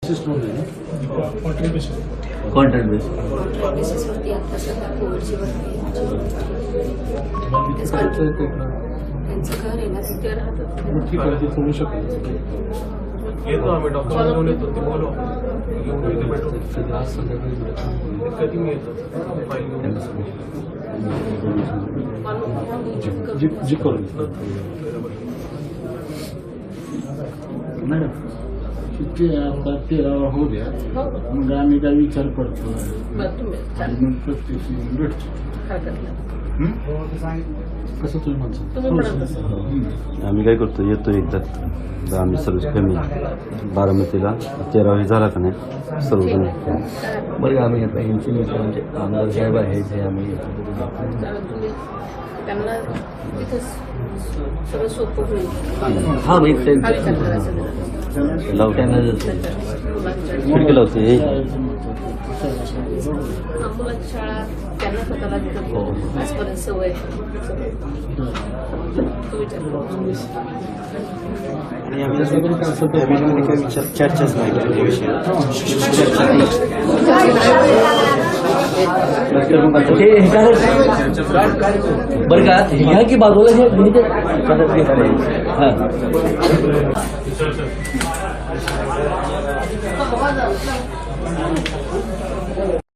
Basis नोंद आहे contract basis बेसिसवरती आता सध्या कोविडची भरती त्यांचं घर आहे ना तिथे राहतात. ठीक आहे, ते करू शकतो. येतो आम्ही डॉक्टर घेऊन येतो ते बोलू घेऊन इथे भेटू कधी मी येतो फाईल घेऊन जी करून मॅडम ते आता 13 होऊ द्या, मग आम्ही काय विचार करतो आणि मग प्रत्यक्ष भेटतो. कसं तुम्ही म्हणता? आम्ही काय करतो, येतो एकदा आम्ही सर्व कमी बारामतीला 13 झाला का नाही सर्वजण बरं आम्ही आता यांची म्हणजे आमदार साहेब आहे जे आम्ही त्यांना तिथं सगळं सोपं होईल. हा माहिती लावतो खिडकी लावते. मुलांची शाळा त्यांना स्वतःला तिथं आजपर्यंत सवय तो विचार करू. आणि आम्ही फॅमिलीमध्ये काही विचार चर्चाच नाही केली विषय बरं का ह्या की बाजूला हे करत घेत नाही. हां